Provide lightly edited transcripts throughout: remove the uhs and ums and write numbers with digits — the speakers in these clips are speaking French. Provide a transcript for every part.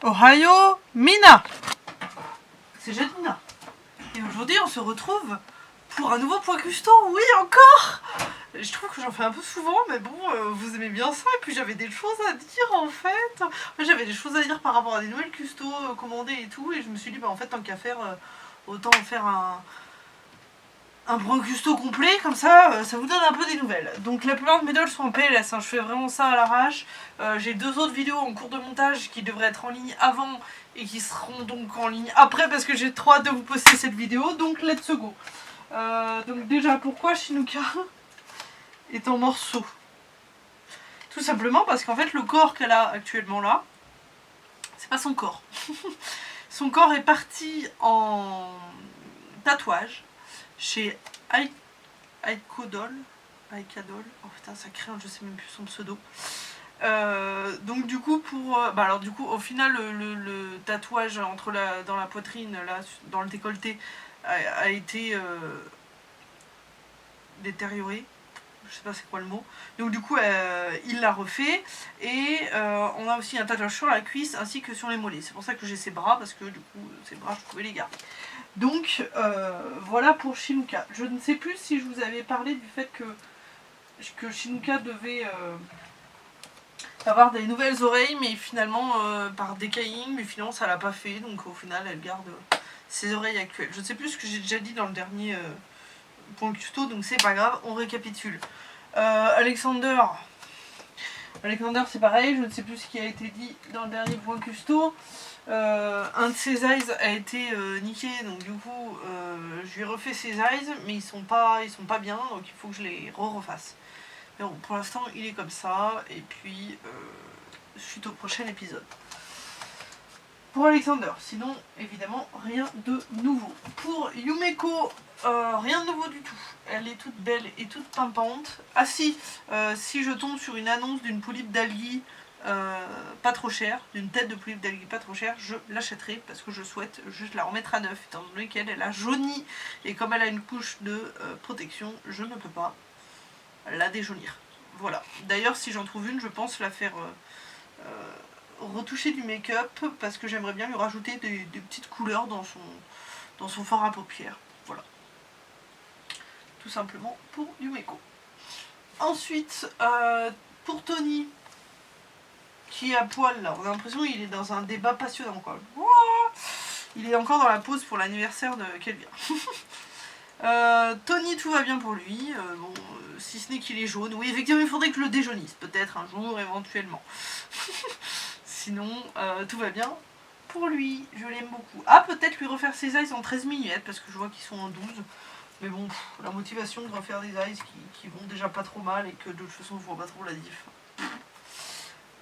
Ohio, Mina. C'est Janina. Et aujourd'hui, on se retrouve pour un nouveau point custo. Oui, encore. Je trouve que j'en fais un peu souvent, mais bon, vous aimez bien ça. Et puis j'avais des choses à dire en fait. J'avais des choses à dire par rapport à des nouvelles custos commandées et tout. Et je me suis dit, bah en fait, tant qu'à faire, autant en faire un point custo complet, comme ça, ça vous donne un peu des nouvelles. Donc la plupart de mes dolls sont en PLS, hein, je fais vraiment ça à l'arrache. J'ai 2 autres vidéos en cours de montage qui devraient être en ligne avant et qui seront donc en ligne après parce que j'ai trop hâte de vous poster cette vidéo, donc let's go. Donc déjà, pourquoi Shinuka est en morceaux? Tout simplement parce qu'en fait le corps qu'elle a actuellement là, c'est pas son corps. Son corps est parti en tatouage chez Aiko-Doll. Oh putain, ça craint, je sais même plus son pseudo. Donc du coup au final le tatouage dans la poitrine, là, dans le décolleté, a été détérioré. Je sais pas c'est quoi le mot. Donc du coup il l'a refait et on a aussi un tatouage sur la cuisse ainsi que sur les mollets. C'est pour ça que j'ai ses bras, parce que du coup ses bras je pouvais les garder. Donc voilà pour Shinuka. Je ne sais plus si je vous avais parlé du fait que Shinuka devait avoir des nouvelles oreilles, mais finalement par decaying, mais finalement ça l'a pas fait, donc au final elle garde ses oreilles actuelles. Je ne sais plus ce que j'ai déjà dit dans le dernier point custo, donc c'est pas grave, on récapitule. Alexander c'est pareil, je ne sais plus ce qui a été dit dans le dernier point custo. Un de ses eyes a été niqué, donc du coup je lui ai refait ses eyes, mais ils sont pas bien, donc il faut que je les refasse. Mais bon, pour l'instant il est comme ça, et puis suite au prochain épisode. Pour Alexander, sinon évidemment rien de nouveau. Pour Yumeko, rien de nouveau du tout. Elle est toute belle et toute pimpante. Ah si, si je tombe sur une annonce d'une polype d'algues pas trop chère, d'une tête de polype d'algues pas trop chère, je l'achèterai parce que je souhaite juste la remettre à neuf, étant donné qu'elle a jauni. Et comme elle a une couche de protection, je ne peux pas la déjaunir. Voilà. D'ailleurs, si j'en trouve une, je pense la faire retoucher du make-up parce que j'aimerais bien lui rajouter des petites couleurs dans son fard à paupières. Voilà. Tout simplement pour Yumeko. Ensuite, pour Tony, qui est à poil là, on a l'impression qu'il est dans un débat passionnant quoi. Il est encore dans la pause pour l'anniversaire de Kelvin. Tony, tout va bien pour lui. Bon, si ce n'est qu'il est jaune. Oui, effectivement, il faudrait que je le déjaunisse, peut-être un jour, éventuellement. Sinon, tout va bien pour lui. Je l'aime beaucoup. Ah, peut-être lui refaire ses eyes en 13 mm, parce que je vois qu'ils sont en 12. Mais bon, la motivation de refaire des eyes qui vont déjà pas trop mal et que de toute façon, je vois pas trop la diff.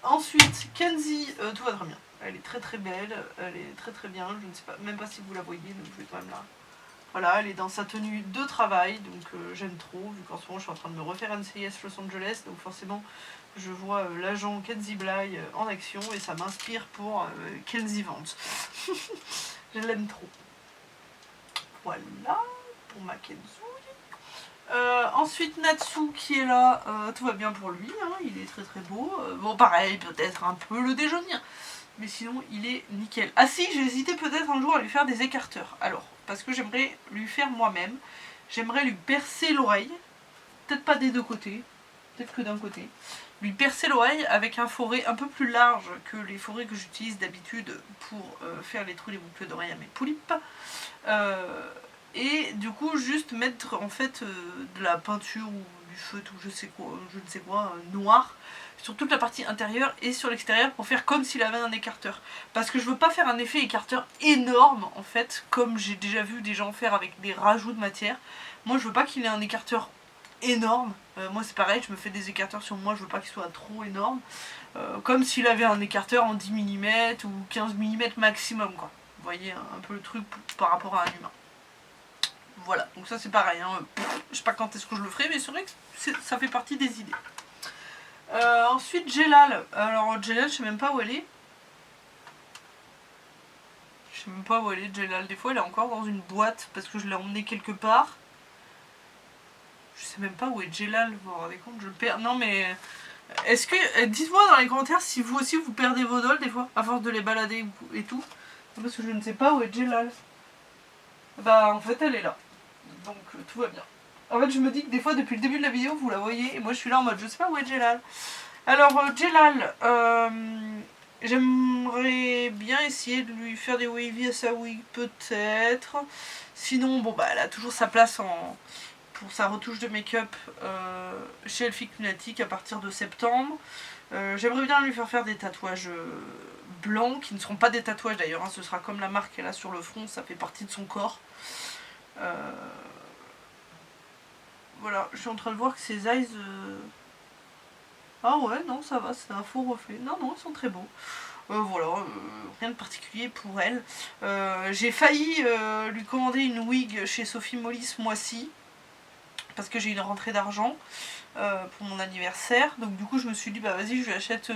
Ensuite, Kenzie, tout va très bien. Elle est très très belle, elle est très très bien. Je ne sais pas, même pas si vous la voyez, donc je vais quand même là. Voilà, elle est dans sa tenue de travail, donc j'aime trop, vu qu'en ce moment je suis en train de me refaire NCIS Los Angeles, donc forcément je vois l'agent Kenzie Bly en action et ça m'inspire pour Kenzie Vance. Je l'aime trop. Voilà, pour ma Kenzie. Ensuite Natsu qui est là, tout va bien pour lui, hein, il est très très beau. Bon pareil, peut-être un peu le déjaunir, mais sinon il est nickel. Ah si, j'ai hésité peut-être un jour à lui faire des écarteurs. Alors, parce que j'aimerais lui faire moi-même, j'aimerais lui percer l'oreille, peut-être pas des deux côtés, peut-être que d'un côté, lui percer l'oreille avec un forêt un peu plus large que les forêts que j'utilise d'habitude pour faire les trous des boucles d'oreilles à mes polypes. Et du coup juste mettre en fait de la peinture ou du feutre ou je ne sais quoi, noir sur toute la partie intérieure et sur l'extérieur pour faire comme s'il avait un écarteur. Parce que je veux pas faire un effet écarteur énorme en fait, comme j'ai déjà vu des gens faire avec des rajouts de matière. Moi je veux pas qu'il ait un écarteur énorme. Moi c'est pareil, je me fais des écarteurs sur moi, je veux pas qu'il soit trop énorme. Comme s'il avait un écarteur en 10 mm ou 15 mm maximum quoi. Vous voyez un peu le truc par rapport à un humain. Voilà, donc ça c'est pareil, hein. Je sais pas quand est-ce que je le ferai, mais c'est vrai que ça fait partie des idées. Ensuite Jelal, alors Jelal je sais même pas où elle est. Je sais même pas où elle est Jelal, des fois elle est encore dans une boîte parce que je l'ai emmenée quelque part. Je sais même pas où est Jelal, vous vous rendez compte, je le perds. Non mais Est-ce que... Dites-moi dans les commentaires si vous aussi vous perdez vos dolls des fois, à force de les balader et tout. Parce que je ne sais pas où est Jelal. Bah en fait elle est là. Donc tout va bien. En fait je me dis que des fois depuis le début de la vidéo vous la voyez et moi je suis là en mode je sais pas où est Jelal. Alors Jelal, j'aimerais bien essayer de lui faire des wavy à sa wig peut-être. Sinon bon bah elle a toujours sa place pour sa retouche de make-up chez Elfique Lunatique à partir de septembre. J'aimerais bien lui faire des tatouages blancs, qui ne seront pas des tatouages d'ailleurs, hein, ce sera comme la marque qu'elle a sur le front, ça fait partie de son corps. Voilà, je suis en train de voir que ses eyes... Ah ouais, non, ça va, c'est un faux reflet. Non, non, ils sont très beaux. Voilà, rien de particulier pour elle. J'ai failli lui commander une wig chez Sophie Molly ce mois-ci, parce que j'ai une rentrée d'argent pour mon anniversaire. Donc du coup je me suis dit bah vas-y je lui achète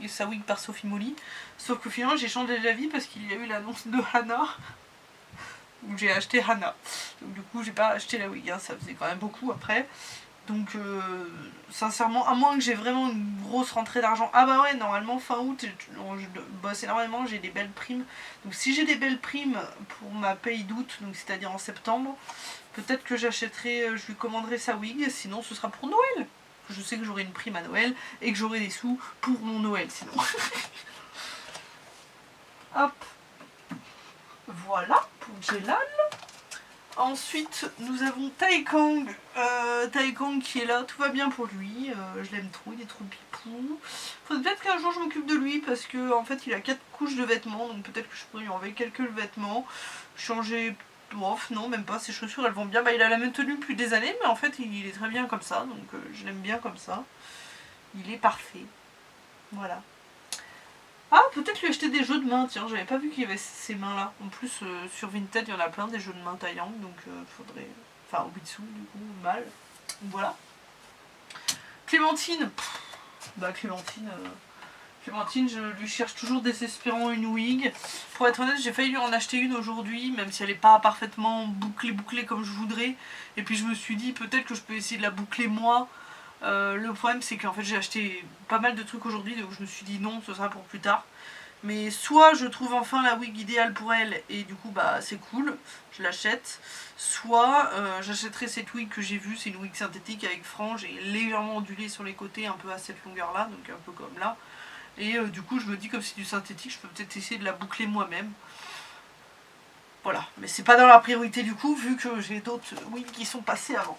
sa wig par Sophie Molly. Sauf que finalement j'ai changé d'avis parce qu'il y a eu l'annonce de Hannah. Où j'ai acheté Hannah. Donc du coup j'ai pas acheté la wig, hein, ça faisait quand même beaucoup après. Donc sincèrement, à moins que j'ai vraiment une grosse rentrée d'argent. Ah bah ouais, normalement fin août, je bosse énormément, j'ai des belles primes. Donc si j'ai des belles primes pour ma paye d'août, donc c'est-à-dire en septembre, peut-être que j'achèterai, je lui commanderai sa wig, sinon ce sera pour Noël. Je sais que j'aurai une prime à Noël et que j'aurai des sous pour mon Noël sinon. Hop. Voilà pour Jelal. Ensuite, nous avons Taekong. Taekong qui est là, tout va bien pour lui. Je l'aime trop, il est trop pipou. Faut peut-être qu'un jour je m'occupe de lui parce que en fait il a 4 couches de vêtements, donc peut-être que je pourrais lui enlever quelques vêtements. Changer. Ouf, non, même pas, ses chaussures elles vont bien. Bah, il a la même tenue depuis des années, mais en fait il est très bien comme ça, donc je l'aime bien comme ça. Il est parfait. Voilà. Ah, peut-être lui acheter des jeux de main, tiens, j'avais pas vu qu'il y avait ces mains-là. En plus, sur Vinted, il y en a plein des jeux de main taillants, donc faudrait... Enfin, au Bitsu, du coup, mal. Voilà. Clémentine. Bah, Clémentine, je lui cherche toujours désespérément une wig. Pour être honnête, j'ai failli lui en acheter une aujourd'hui, même si elle n'est pas parfaitement bouclée comme je voudrais. Et puis je me suis dit, peut-être que je peux essayer de la boucler moi. Le problème c'est qu'en fait j'ai acheté pas mal de trucs aujourd'hui, donc je me suis dit non, ce sera pour plus tard. Mais soit je trouve enfin la wig idéale pour elle et du coup bah c'est cool, je l'achète. Soit j'achèterai cette wig que j'ai vue, c'est une wig synthétique avec franges et légèrement ondulée sur les côtés, un peu à cette longueur là, donc un peu comme là. Et du coup je me dis comme c'est du synthétique, je peux peut-être essayer de la boucler moi-même. Voilà, mais c'est pas dans la priorité du coup vu que j'ai d'autres wigs qui sont passées avant.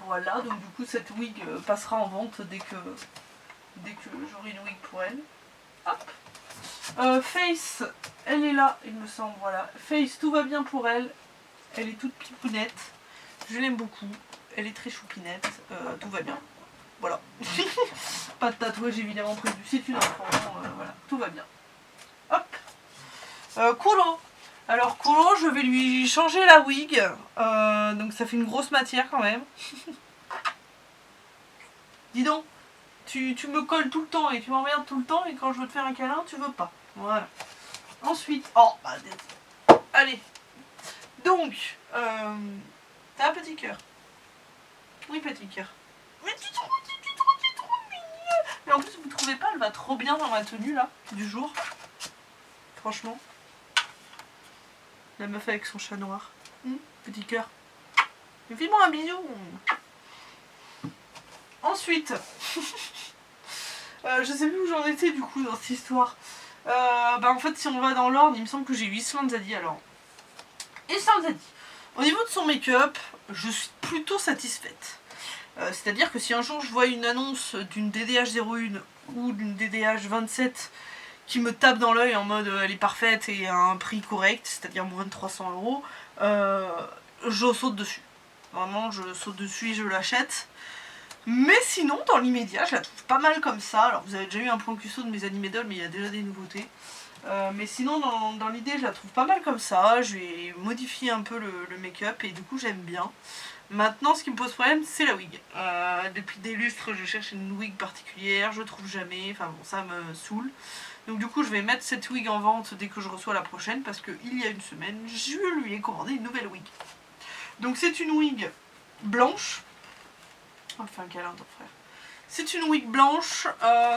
Voilà, donc du coup cette wig passera en vente dès que j'aurai une wig pour elle. Hop. Face, elle est là, il me semble, voilà. Face, tout va bien pour elle. Elle est toute pipounette. Je l'aime beaucoup. Elle est très choupinette. Tout va bien. Voilà. Pas de tatouage évidemment prévu. C'est une enfant. Voilà, tout va bien. Hop. Kuro. Alors Kuro, je vais lui changer la wig. Donc ça fait une grosse matière quand même. Dis donc, tu me colles tout le temps et tu m'emmerdes tout le temps et quand je veux te faire un câlin, tu veux pas. Voilà. Ensuite, oh, bah, allez. Donc, t'as un petit cœur. Oui, petit cœur. Mais tu trop mignon. Mais en plus, vous trouvez pas, elle va trop bien dans ma tenue là, du jour. Franchement. La meuf avec son chat noir. Petit cœur. Fais-moi un bisou. Ensuite, je sais plus où j'en étais du coup dans cette histoire. Bah en fait, si on va dans l'ordre, il me semble que j'ai eu Island Zadie alors. Island Zadie, au niveau de son make-up, je suis plutôt satisfaite. C'est-à-dire que si un jour je vois une annonce d'une DDH 01 ou d'une DDH 27 qui me tape dans l'œil en mode elle est parfaite et à un prix correct, c'est-à-dire moins de 300 €, je saute dessus. Vraiment, je saute dessus et je l'achète. Mais sinon, dans l'immédiat, je la trouve pas mal comme ça. Alors, vous avez déjà eu un point cuisseau de mes animés dolls, mais il y a déjà des nouveautés. Mais sinon, dans l'idée, je la trouve pas mal comme ça. Je vais modifier un peu le make-up et du coup, j'aime bien. Maintenant, ce qui me pose problème, c'est la wig. Depuis des lustres, je cherche une wig particulière, je trouve jamais. Enfin bon, ça me saoule. Donc du coup, je vais mettre cette wig en vente dès que je reçois la prochaine parce qu'il y a une semaine, je lui ai commandé une nouvelle wig. Donc c'est une wig blanche. Oh, fais un câlin ton frère. C'est une wig blanche,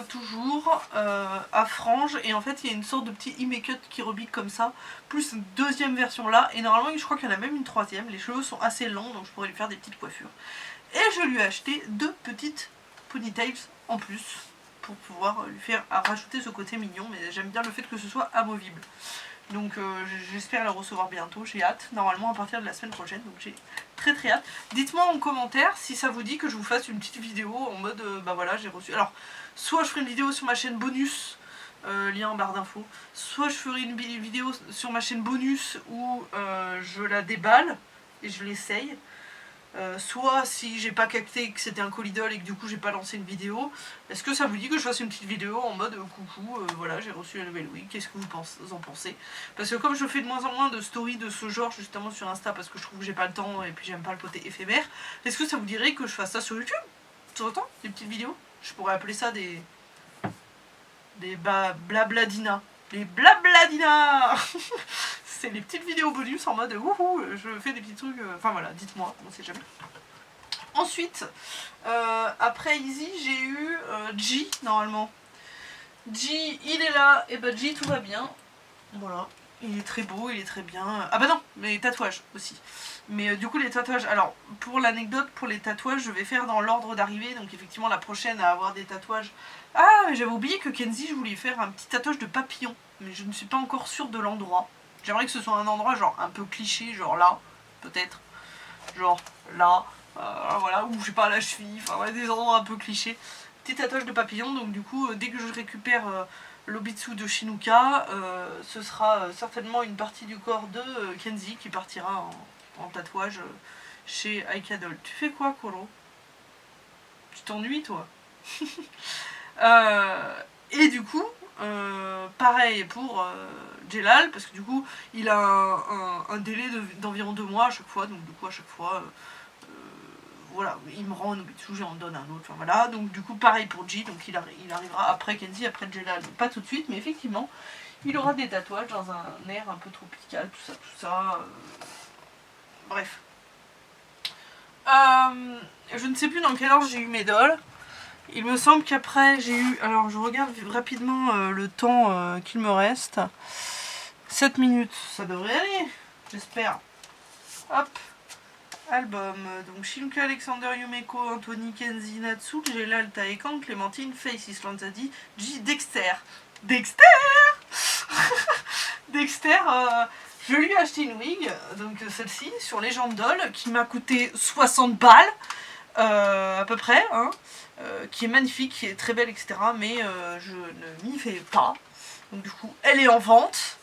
toujours, à franges, et en fait il y a une sorte de petit e-make-up qui rebique comme ça, plus une deuxième version là, et normalement je crois qu'il y en a même une troisième, les cheveux sont assez longs donc je pourrais lui faire des petites coiffures. Et je lui ai acheté 2 petites ponytails en plus, pour pouvoir lui faire rajouter ce côté mignon, mais j'aime bien le fait que ce soit amovible. Donc j'espère la recevoir bientôt, j'ai hâte, normalement à partir de la semaine prochaine, donc j'ai très très hâte. Dites-moi en commentaire si ça vous dit que je vous fasse une petite vidéo en mode, bah voilà j'ai reçu. Alors, soit je ferai une vidéo sur ma chaîne bonus, lien en barre d'infos, soit je ferai une vidéo sur ma chaîne bonus où je la déballe et je l'essaye. Soit si j'ai pas capté que c'était un colidol et que du coup j'ai pas lancé une vidéo, est-ce que ça vous dit que je fasse une petite vidéo en mode coucou, voilà j'ai reçu la nouvelle wig, qu'est-ce que vous en pensez? Parce que comme je fais de moins en moins de stories de ce genre justement sur Insta parce que je trouve que j'ai pas le temps et puis j'aime pas le côté éphémère, est-ce que ça vous dirait que je fasse ça sur YouTube? De temps en temps, des petites vidéos? Je pourrais appeler ça des blabladina. Les blabladina. C'est les petites vidéos bonus en mode wouhou, je fais des petits trucs, enfin voilà, dites-moi, on sait jamais. Ensuite, après Easy, j'ai eu G normalement. G, il est là, et bah G tout va bien. Voilà, il est très beau, il est très bien. Ah bah non, mais tatouages aussi. Mais du coup les tatouages, alors pour l'anecdote, pour les tatouages, je vais faire dans l'ordre d'arrivée, donc effectivement la prochaine à avoir des tatouages. Ah, mais j'avais oublié que Kenzie, je voulais faire un petit tatouage de papillon, mais je ne suis pas encore sûre de l'endroit. J'aimerais que ce soit un endroit genre un peu cliché, genre là, peut-être. Genre là, voilà, ou je sais pas, à la cheville, enfin ouais, des endroits un peu clichés. Petit tatouage de papillon, donc du coup, dès que je récupère l'Obitsu de Shinuka, ce sera certainement une partie du corps de Kenzie qui partira en tatouage chez Aikadol. Tu fais quoi, Koro? Tu t'ennuies, toi? Et du coup, pareil pour Jelal, parce que du coup, il a un délai d'environ 2 mois à chaque fois, donc du coup, à chaque fois, voilà, il me rend un Obitsu, j'en donne un autre, enfin voilà, donc du coup, pareil pour G, donc il arrivera après Kenzie, après Jelal, pas tout de suite, mais effectivement, il aura des tatouages dans un air un peu tropical, tout ça, bref. Je ne sais plus dans quel ordre j'ai eu mes dolls. Il me semble qu'après j'ai eu, alors je regarde rapidement le temps qu'il me reste. 7 minutes, ça devrait aller, j'espère. Hop, album, donc Shinuka, Alexander, Yumeko, Anthony, Kenzie, Natsu, Jelal, Taekan, Clémentine, Face, Island Zadie, J, Dexter. Dexter Dexter, je lui ai acheté une wig, donc celle-ci, sur Legend Doll, qui m'a coûté 60 balles, à peu près, hein. Qui est magnifique, qui est très belle, etc. Mais je ne m'y fais pas. Donc du coup, elle est en vente.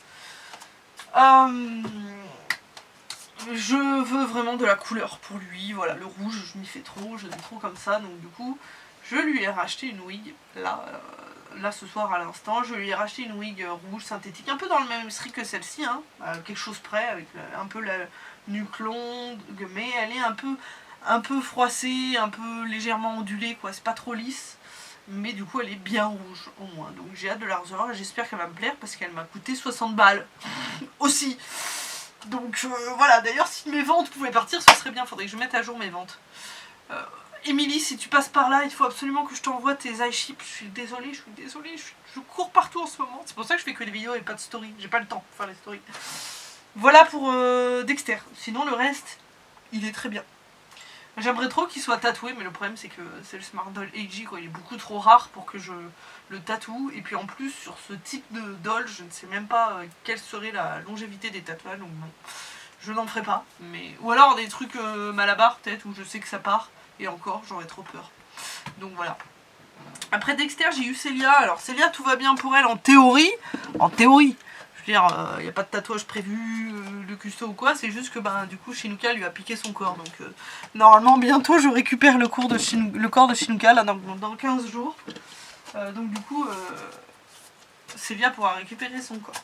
Je veux vraiment de la couleur pour lui. Voilà, le rouge, je m'y fais trop, je l'aime trop comme ça. Donc du coup, je lui ai racheté une wig, là ce soir à l'instant. Je lui ai racheté une wig rouge synthétique, un peu dans le même esprit que celle-ci, hein, quelque chose près, avec un peu la nuque longue, mais elle est un peu froissée, un peu légèrement ondulée, quoi, c'est pas trop lisse, mais du coup elle est bien rouge au moins, donc j'ai hâte de la recevoir et j'espère qu'elle va me plaire parce qu'elle m'a coûté 60 balles aussi. Donc voilà, d'ailleurs si mes ventes pouvaient partir ce serait bien, faudrait que je mette à jour mes ventes. Émilie, si tu passes par là, il faut absolument que je t'envoie tes iShip, je suis désolée, je cours partout en ce moment, c'est pour ça que je fais que des vidéos et pas de story, j'ai pas le temps pour faire les stories. Voilà pour Dexter, sinon le reste, il est très bien. J'aimerais trop qu'il soit tatoué, mais le problème c'est que c'est le Smart Doll AG, quoi. Il est beaucoup trop rare pour que je le tatoue. Et puis en plus, sur ce type de doll, je ne sais même pas quelle serait la longévité des tatouages, donc non, je n'en ferai pas. Mais... Ou alors des trucs Malabar peut-être, où je sais que ça part, et encore, j'aurais trop peur. Donc voilà. Après Dexter, j'ai eu Célia. Alors Célia, tout va bien pour elle en théorie. En théorie. Je veux dire, il n'y a pas de tatouage prévu, de custo ou quoi, c'est juste que ben, du coup Shinuka lui a piqué son corps. Donc normalement bientôt je récupère le corps de Shinuka là, dans 15 jours. Donc du coup Célia pourra récupérer son corps.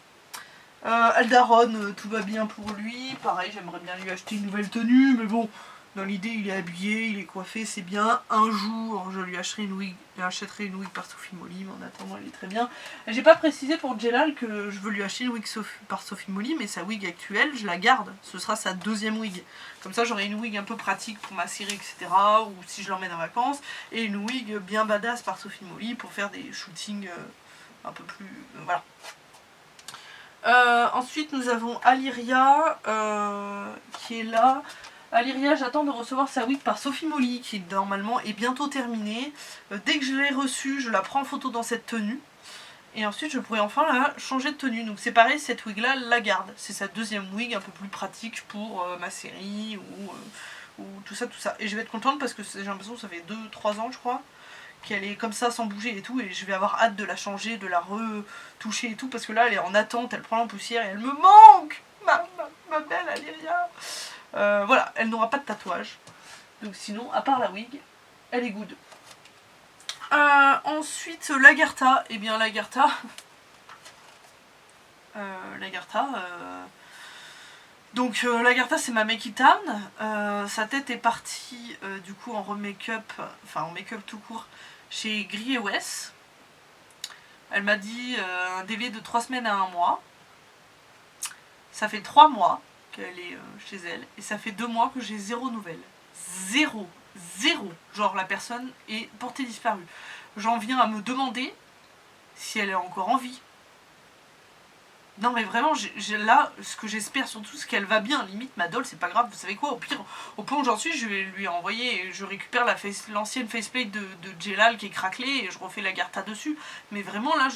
Aldaron, tout va bien pour lui. Pareil, j'aimerais bien lui acheter une nouvelle tenue, mais bon, Dans l'idée, il est habillé, il est coiffé, c'est bien. Un jour, je lui achèterai une wig par Sophie Molly, mais en attendant, elle est très bien. J'ai pas précisé pour Jelal que je veux lui acheter une wig par Sophie Molly, mais sa wig actuelle, je la garde. Ce sera sa deuxième wig. Comme ça, j'aurai une wig un peu pratique pour ma série, etc. Ou si je l'emmène en vacances. Et une wig bien badass par Sophie Molly pour faire des shootings un peu plus... voilà. Ensuite, nous avons Aliria qui est là. Aliria, j'attends de recevoir sa wig par Sophie Molly qui normalement est bientôt terminée. Dès que je l'ai reçue, je la prends en photo dans cette tenue. Et ensuite, je pourrai enfin la changer de tenue. Donc c'est pareil, cette wig là, elle la garde. C'est sa deuxième wig un peu plus pratique pour ma série ou tout ça, tout ça. Et je vais être contente parce que j'ai l'impression que ça fait 2-3 ans, je crois, qu'elle est comme ça sans bouger et tout, et je vais avoir hâte de la changer, de la retoucher et tout, parce que là elle est en attente, elle prend la poussière et elle me manque, ma belle Aliria. Voilà, elle n'aura pas de tatouage, donc sinon, à part la wig, elle est good. Ensuite, Lagartha, et bien Lagartha, donc Lagartha c'est ma make-it sa tête est partie du coup en remake-up, enfin en make-up tout court, chez Gris Wes. Elle m'a dit un délai de 3 semaines à 1 mois. Ça fait 3 mois qu'elle est chez elle. Et ça fait 2 mois que j'ai 0 nouvelles. Zéro. Genre la personne est portée disparue. J'en viens à me demander si elle est encore en vie. Non mais vraiment, là, ce que j'espère surtout, c'est qu'elle va bien. Limite, ma doll, c'est pas grave. Vous savez quoi, au pire, au point où j'en suis, je vais lui envoyer, je récupère l'ancienne faceplate de Jelal qui est craquelée et je refais Lagartha dessus. Mais vraiment, là,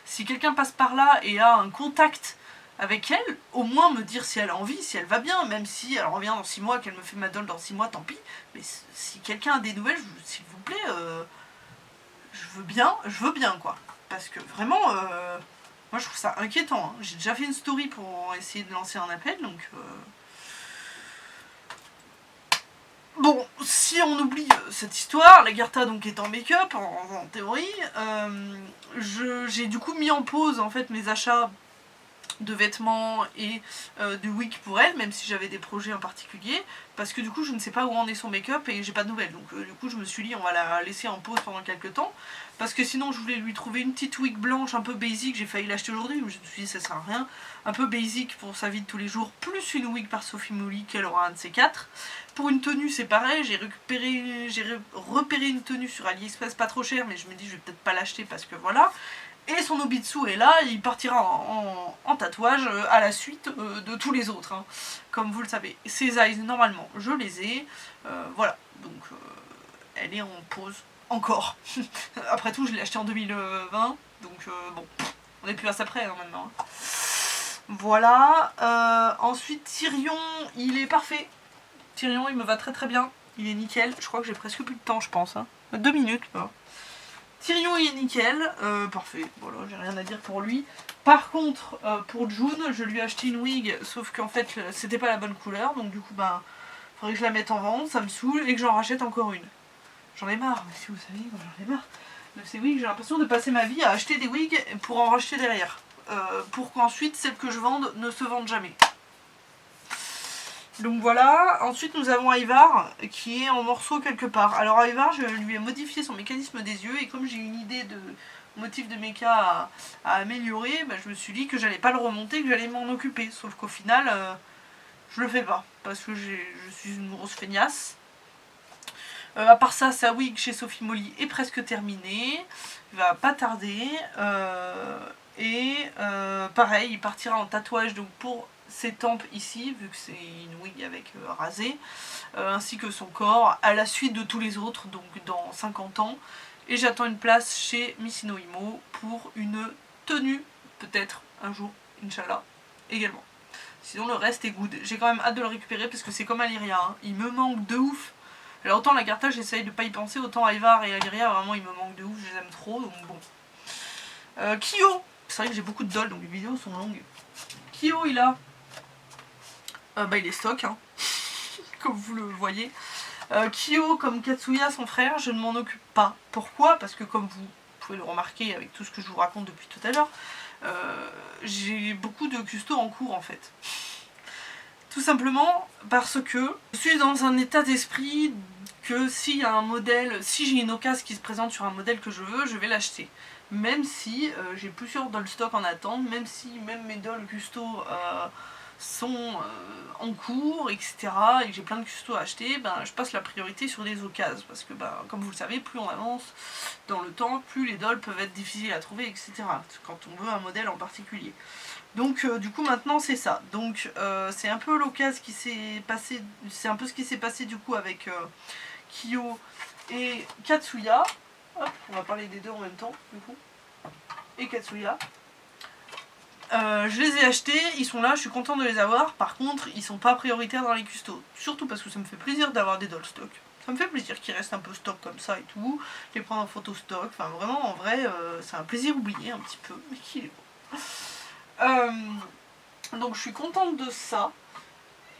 si quelqu'un passe par là et a un contact avec elle, au moins me dire si elle a envie, si elle va bien, même si elle revient dans 6 mois, qu'elle me fait ma doll dans 6 mois, tant pis. Mais si quelqu'un a des nouvelles, s'il vous plaît, je veux bien, quoi. Parce que vraiment... moi je trouve ça inquiétant, hein. J'ai déjà fait une story pour essayer de lancer un appel, donc... Bon, si on oublie cette histoire, Lagartha donc est en make-up, en théorie, j'ai du coup mis en pause en fait mes achats de vêtements et de wig pour elle, même si j'avais des projets en particulier, parce que du coup je ne sais pas où en est son make-up et j'ai pas de nouvelles, donc du coup je me suis dit on va la laisser en pause pendant quelques temps, parce que sinon je voulais lui trouver une petite wig blanche un peu basic, j'ai failli l'acheter aujourd'hui, mais je me suis dit ça sert à rien, un peu basic pour sa vie de tous les jours, plus une wig par Sophie Molly qu'elle aura un de ces 4. Pour une tenue c'est pareil, j'ai repéré une tenue sur AliExpress pas trop chère, mais je me dis je vais peut-être pas l'acheter parce que voilà. Et son Obitsu est là, il partira en tatouage à la suite de tous les autres, hein, comme vous le savez. Ses eyes, normalement, je les ai. Voilà, donc elle est en pause encore. Après tout, je l'ai acheté en 2020, donc bon, on est plus à ça près hein, maintenant. Voilà, ensuite Tyrion, il est parfait. Tyrion, il me va très très bien, il est nickel. Je crois que j'ai presque plus de temps, je pense. Hein. 2 minutes, quoi. Tyrion il est nickel, parfait, voilà, j'ai rien à dire pour lui. Par contre, pour June, je lui ai acheté une wig, sauf qu'en fait, c'était pas la bonne couleur, donc du coup, bah, faudrait que je la mette en vente, ça me saoule, et que j'en rachète encore une. J'en ai marre, mais si vous savez, j'en ai marre de ces wigs, j'ai l'impression de passer ma vie à acheter des wigs pour en racheter derrière. Pour qu'ensuite, celles que je vende ne se vendent jamais. Donc voilà, ensuite nous avons Ivar qui est en morceaux quelque part. Alors Ivar, je lui ai modifié son mécanisme des yeux et comme j'ai une idée de motif de méca à améliorer, bah, je me suis dit que j'allais pas le remonter, que j'allais m'en occuper. Sauf qu'au final, je le fais pas parce que je suis une grosse feignasse. À part ça, sa wig chez Sophie Molly est presque terminée, il va pas tarder. Pareil, il partira en tatouage donc pour ses tempes ici, vu que c'est une wig avec rasé, ainsi que son corps, à la suite de tous les autres, donc dans 50 ans. Et j'attends une place chez Missino Imo pour une tenue, peut-être un jour, Inch'Allah, également. Sinon le reste est good. J'ai quand même hâte de le récupérer parce que c'est comme Aliria, hein. Il me manque de ouf. Alors autant Lagartha j'essaye de pas y penser, autant Ivar et Aliria vraiment il me manque de ouf, je les aime trop, donc bon. Kyo, c'est vrai que j'ai beaucoup de dolls donc les vidéos sont longues. Kyo il a... bah il est stock, hein. Comme vous le voyez. Kyo comme Katsuya son frère, je ne m'en occupe pas. Pourquoi? Parce que comme vous pouvez le remarquer avec tout ce que je vous raconte depuis tout à l'heure, j'ai beaucoup de custos en cours en fait. Tout simplement parce que je suis dans un état d'esprit que s'il y a un modèle, si j'ai une occasion qui se présente sur un modèle que je veux, je vais l'acheter. Même si j'ai plusieurs dolls stock en attente, même si même mes dolls custo sont en cours, etc. et que j'ai plein de custos à acheter, ben, je passe la priorité sur des occasions. Parce que ben, comme vous le savez, plus on avance dans le temps, plus les dolls peuvent être difficiles à trouver, etc. quand on veut un modèle en particulier. Donc du coup maintenant c'est ça. Donc c'est un peu l'occasion qui s'est passé, c'est un peu ce qui s'est passé du coup avec Kyo et Katsuya. Hop, on va parler des deux en même temps du coup. Et Katsuya. Je les ai achetés, ils sont là, je suis contente de les avoir. Par contre, ils sont pas prioritaires dans les custos. Surtout parce que ça me fait plaisir d'avoir des dolls stock. Ça me fait plaisir qu'il reste un peu stock comme ça et tout. Les prendre en photo stock. Enfin vraiment en vrai, c'est un plaisir oublié un petit peu. Mais qu'il est beau. Donc je suis contente de ça.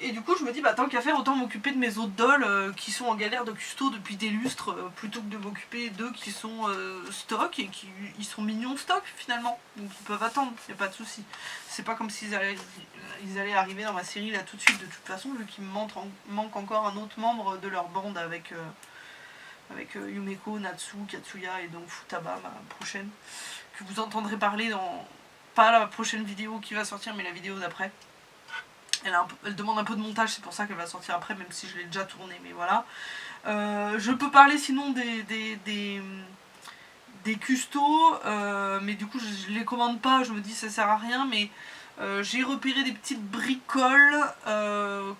Et du coup je me dis bah tant qu'à faire autant m'occuper de mes autres dolls qui sont en galère de custo depuis des lustres plutôt que de m'occuper d'eux qui sont stock et qui ils sont mignons stock finalement. Donc ils peuvent attendre, y a pas de souci. C'est pas comme s'ils allaient arriver dans ma série là tout de suite de toute façon vu qu'il me manque encore un autre membre de leur bande avec Yumeko, Natsu, Katsuya et donc Futaba ma prochaine. Que vous entendrez parler dans pas la prochaine vidéo qui va sortir mais la vidéo d'après. Elle demande un peu de montage, c'est pour ça qu'elle va sortir après, même si je l'ai déjà tournée, mais voilà. Je peux parler sinon des custos, mais du coup je les commande pas, je me dis ça sert à rien, mais j'ai repéré des petites bricoles,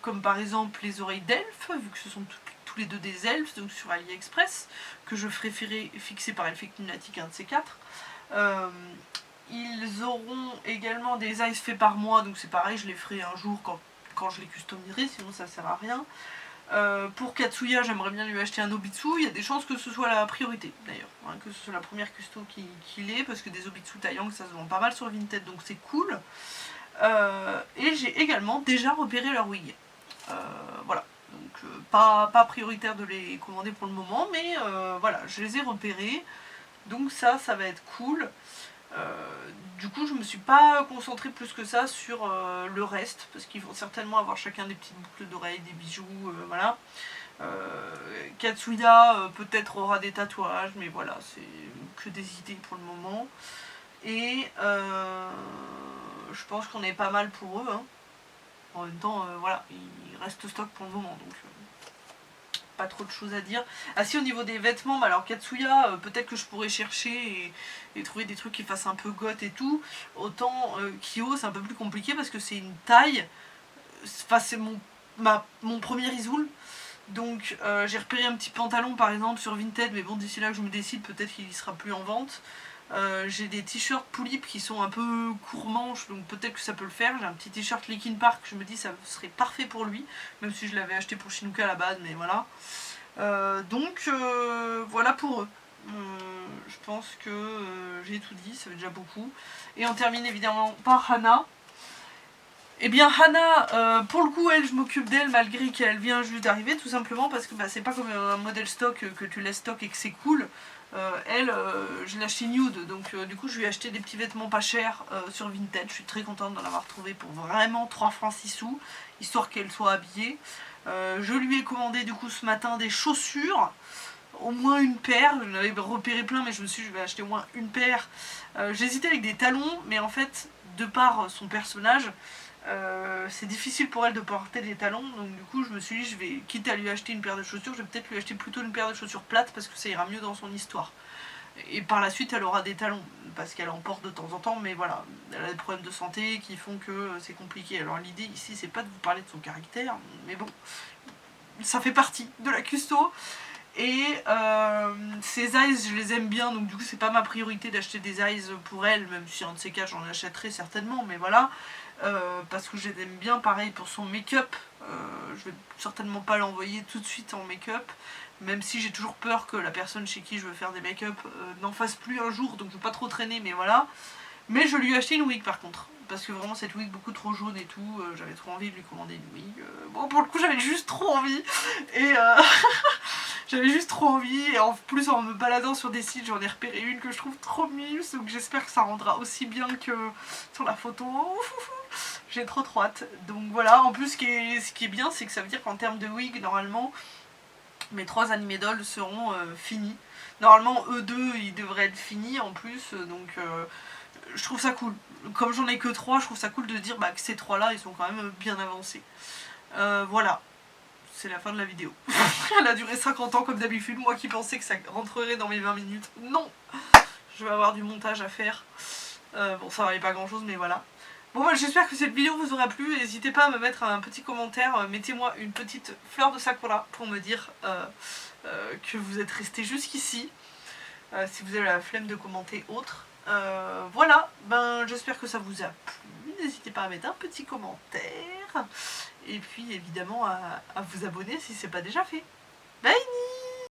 comme par exemple les oreilles d'elfes, vu que ce sont tous les deux des elfes, donc sur AliExpress, que je ferai fixer par Effect Lunatic, un de ces quatre. Ils auront également des eyes faits par moi, donc c'est pareil, je les ferai un jour quand je les customiserai, sinon ça sert à rien. Pour Katsuya, j'aimerais bien lui acheter un Obitsu, il y a des chances que ce soit la priorité d'ailleurs, hein, que ce soit la première custo qu'il ait, parce que des Obitsu Taeyang ça se vend pas mal sur Vinted, donc c'est cool. Et j'ai également déjà repéré leur wig. Voilà, donc pas prioritaire de les commander pour le moment, mais voilà, je les ai repérés, donc ça va être cool. Du coup je me suis pas concentrée plus que ça sur le reste parce qu'ils vont certainement avoir chacun des petites boucles d'oreilles, des bijoux, voilà. Katsuya peut-être aura des tatouages mais voilà c'est que des idées pour le moment et je pense qu'on est pas mal pour eux hein. En même temps voilà il reste stock pour le moment donc pas trop de choses à dire. Ah si au niveau des vêtements, bah alors Katsuya, peut-être que je pourrais chercher et trouver des trucs qui fassent un peu goth et tout. Autant Kyo c'est un peu plus compliqué parce que c'est une taille, enfin c'est mon premier Isoul. Donc j'ai repéré un petit pantalon par exemple sur Vinted, mais bon d'ici là que je me décide peut-être qu'il y sera plus en vente. J'ai des t-shirts Poulip qui sont un peu court manche, donc peut-être que ça peut le faire. J'ai un petit t-shirt Linkin Park, je me dis ça serait parfait pour lui, même si je l'avais acheté pour Shinuka à la base, mais voilà. Donc voilà pour eux. Je pense que j'ai tout dit, ça fait déjà beaucoup. Et on termine évidemment par Hana. Et bien Hana, pour le coup elle, je m'occupe d'elle malgré qu'elle vient juste d'arriver, tout simplement parce que bah, c'est pas comme un modèle stock que tu laisses stock et que c'est cool. Elle, je l'ai acheté nude, donc du coup je lui ai acheté des petits vêtements pas chers sur Vinted. Je suis très contente d'en avoir trouvé pour vraiment 3 francs 6 sous, histoire qu'elle soit habillée. Je lui ai commandé du coup ce matin des chaussures, au moins une paire. J'en avais repéré plein mais je me suis dit je vais acheter au moins une paire. J'hésitais avec des talons mais en fait de par son personnage c'est difficile pour elle de porter des talons, donc du coup je me suis dit je vais, quitte à lui acheter une paire de chaussures, je vais peut-être lui acheter plutôt une paire de chaussures plates parce que ça ira mieux dans son histoire. Et par la suite elle aura des talons, parce qu'elle en porte de temps en temps, mais voilà, elle a des problèmes de santé qui font que c'est compliqué. Alors l'idée ici c'est pas de vous parler de son caractère, mais bon, ça fait partie de la custo. Et ces eyes je les aime bien, donc du coup c'est pas ma priorité d'acheter des eyes pour elle, même si un de ces cas j'en achèterai certainement, mais voilà. Parce que je les aime bien, pareil pour son make-up, je vais certainement pas l'envoyer tout de suite en make-up, même si j'ai toujours peur que la personne chez qui je veux faire des make-up n'en fasse plus un jour, donc je veux pas trop traîner, mais voilà. Mais je lui ai acheté une wig par contre, parce que vraiment cette wig beaucoup trop jaune et tout, j'avais trop envie de lui commander une wig. Bon pour le coup j'avais juste trop envie, et j'avais juste trop envie, et en plus en me baladant sur des sites j'en ai repéré une que je trouve trop mimes, donc j'espère que ça rendra aussi bien que sur la photo. J'ai trop hâte. Donc voilà, en plus ce qui est bien, c'est que ça veut dire qu'en termes de wig, normalement, mes 3 animés dolls seront finis. Normalement, eux deux, ils devraient être finis en plus, donc je trouve ça cool. Comme j'en ai que 3, je trouve ça cool de dire que ces 3 là, ils sont quand même bien avancés. Voilà, c'est la fin de la vidéo. Elle a duré 50 ans comme d'habitude, moi qui pensais que ça rentrerait dans mes 20 minutes. Non, je vais avoir du montage à faire. Bon, ça valait pas grand chose, mais voilà. Bon, bah, j'espère que cette vidéo vous aura plu. N'hésitez pas à me mettre un petit commentaire. Mettez-moi une petite fleur de sakura pour me dire que vous êtes resté jusqu'ici. Si vous avez la flemme de commenter autre. Voilà, ben j'espère que ça vous a plu. N'hésitez pas à mettre un petit commentaire. Et puis évidemment à vous abonner si ce n'est pas déjà fait. Bye!